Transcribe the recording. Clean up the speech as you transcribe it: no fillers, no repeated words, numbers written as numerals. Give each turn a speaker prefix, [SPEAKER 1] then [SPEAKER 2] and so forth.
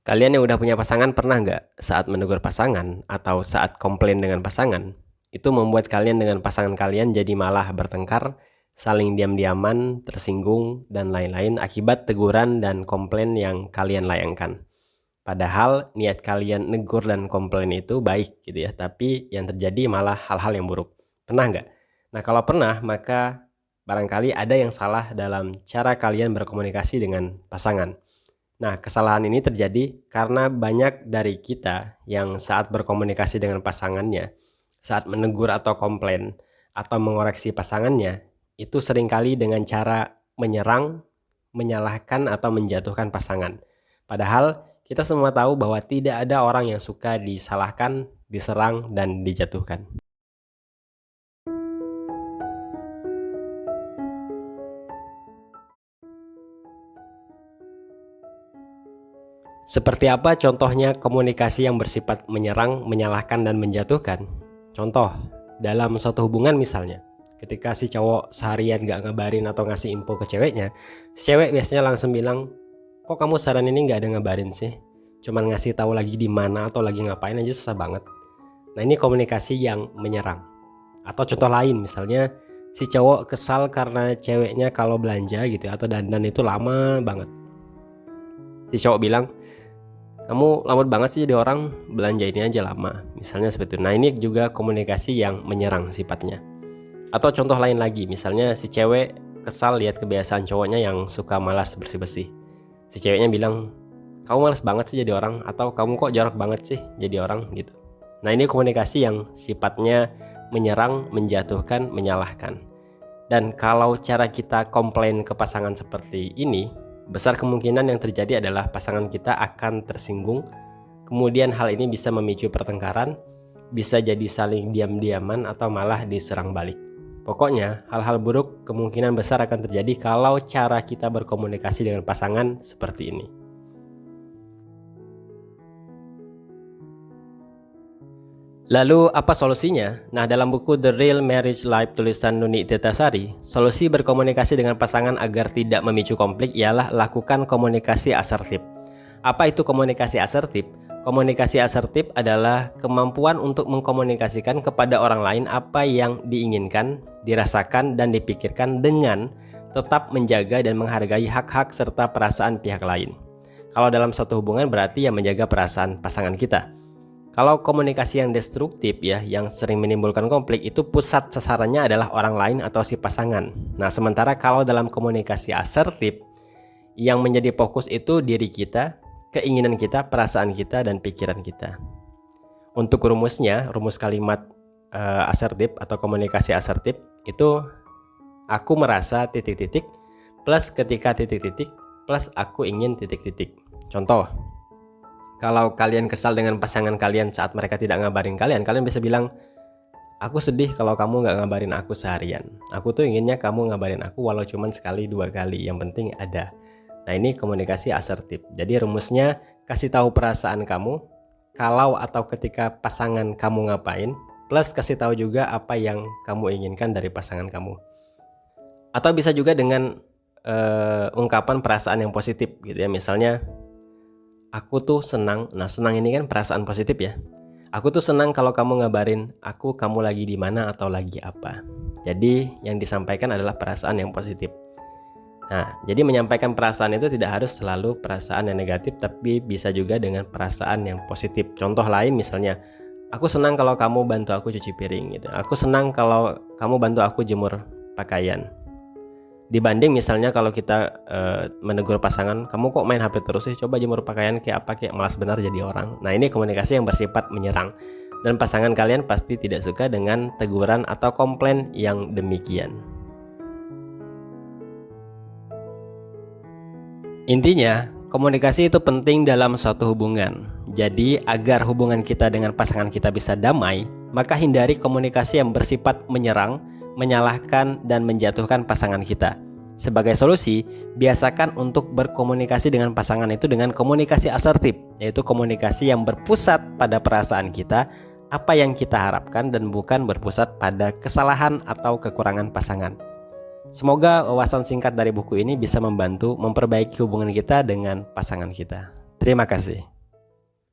[SPEAKER 1] Kalian yang udah punya pasangan pernah nggak saat menegur pasangan atau saat komplain dengan pasangan, itu membuat kalian dengan pasangan kalian jadi malah bertengkar, saling diam-diaman, tersinggung, dan lain-lain akibat teguran dan komplain yang kalian layangkan. Padahal niat kalian negur dan komplain itu baik gitu ya, tapi yang terjadi malah hal-hal yang buruk. Pernah nggak? Nah kalau pernah, maka barangkali ada yang salah dalam cara kalian berkomunikasi dengan pasangan. Nah, kesalahan ini terjadi karena banyak dari kita yang saat berkomunikasi dengan pasangannya, saat menegur atau komplain, atau mengoreksi pasangannya, itu seringkali dengan cara menyerang, menyalahkan, atau menjatuhkan pasangan. Padahal kita semua tahu bahwa tidak ada orang yang suka disalahkan, diserang, dan dijatuhkan. Seperti apa contohnya komunikasi yang bersifat menyerang, menyalahkan, dan menjatuhkan? Contoh, dalam suatu hubungan misalnya, ketika si cowok seharian gak ngabarin atau ngasih info ke ceweknya, si cewek biasanya langsung bilang, kok kamu seharian ini gak ada ngabarin sih? Cuman ngasih tahu lagi di mana atau lagi ngapain aja susah banget. Nah ini komunikasi yang menyerang. Atau contoh lain misalnya, si cowok kesal karena ceweknya kalau belanja gitu atau dandan itu lama banget. Si cowok bilang, kamu lambat banget sih jadi orang, belanja ini aja lama. Misalnya seperti itu. Nah ini juga komunikasi yang menyerang sifatnya. Atau contoh lain lagi, misalnya si cewek kesal lihat kebiasaan cowoknya yang suka malas bersih-bersih. Si ceweknya bilang, kamu malas banget sih jadi orang, atau kamu kok jorok banget sih jadi orang gitu. Nah ini komunikasi yang sifatnya menyerang, menjatuhkan, menyalahkan. Dan kalau cara kita komplain ke pasangan seperti ini, besar kemungkinan yang terjadi adalah pasangan kita akan tersinggung. Kemudian hal ini bisa memicu pertengkaran, bisa jadi saling diam-diaman atau malah diserang balik. Pokoknya hal-hal buruk kemungkinan besar akan terjadi kalau cara kita berkomunikasi dengan pasangan seperti ini. Lalu apa solusinya? Nah dalam buku The Real Marriage Life tulisan Nuni Tirtasari, solusi berkomunikasi dengan pasangan agar tidak memicu konflik ialah lakukan komunikasi asertif. Apa itu komunikasi asertif? Komunikasi asertif adalah kemampuan untuk mengkomunikasikan kepada orang lain apa yang diinginkan, dirasakan, dan dipikirkan dengan tetap menjaga dan menghargai hak-hak serta perasaan pihak lain. Kalau dalam suatu hubungan berarti yang menjaga perasaan pasangan kita. Kalau komunikasi yang destruktif ya, yang sering menimbulkan konflik, itu pusat sasarannya adalah orang lain atau si pasangan. Nah, sementara kalau dalam komunikasi asertif, yang menjadi fokus itu diri kita, keinginan kita, perasaan kita, dan pikiran kita. Untuk rumusnya, rumus kalimat asertif atau komunikasi asertif, itu aku merasa titik-titik, plus ketika titik-titik, plus aku ingin titik-titik. Contoh, kalau kalian kesal dengan pasangan kalian saat mereka tidak ngabarin kalian bisa bilang, aku sedih kalau kamu nggak ngabarin aku seharian. Aku tuh inginnya kamu ngabarin aku walau cuman sekali dua kali, yang penting ada. Nah ini komunikasi asertif. Jadi rumusnya kasih tahu perasaan kamu kalau atau ketika pasangan kamu ngapain, plus kasih tahu juga apa yang kamu inginkan dari pasangan kamu. Atau bisa juga dengan ungkapan perasaan yang positif gitu ya, misalnya aku tuh senang. Nah senang ini kan perasaan positif ya. Aku tuh senang kalau kamu ngabarin aku kamu lagi di mana atau lagi apa. Jadi yang disampaikan adalah perasaan yang positif. Nah jadi menyampaikan perasaan itu tidak harus selalu perasaan yang negatif, tapi bisa juga dengan perasaan yang positif. Contoh lain misalnya, aku senang kalau kamu bantu aku cuci piring gitu. Aku senang kalau kamu bantu aku jemur pakaian. Dibanding misalnya kalau kita menegur pasangan, kamu kok main HP terus sih, coba jemur pakaian kayak apa, kayak malas benar jadi orang. Nah ini komunikasi yang bersifat menyerang, dan pasangan kalian pasti tidak suka dengan teguran atau komplain yang demikian. Intinya, komunikasi itu penting dalam suatu hubungan. Jadi agar hubungan kita dengan pasangan kita bisa damai, maka hindari komunikasi yang bersifat menyerang, menyalahkan, dan menjatuhkan pasangan kita. Sebagai solusi, biasakan untuk berkomunikasi dengan pasangan itu dengan komunikasi asertif, yaitu komunikasi yang berpusat pada perasaan kita, apa yang kita harapkan, dan bukan berpusat pada kesalahan atau kekurangan pasangan. Semoga wawasan singkat dari buku ini bisa membantu memperbaiki hubungan kita dengan pasangan kita. Terima kasih.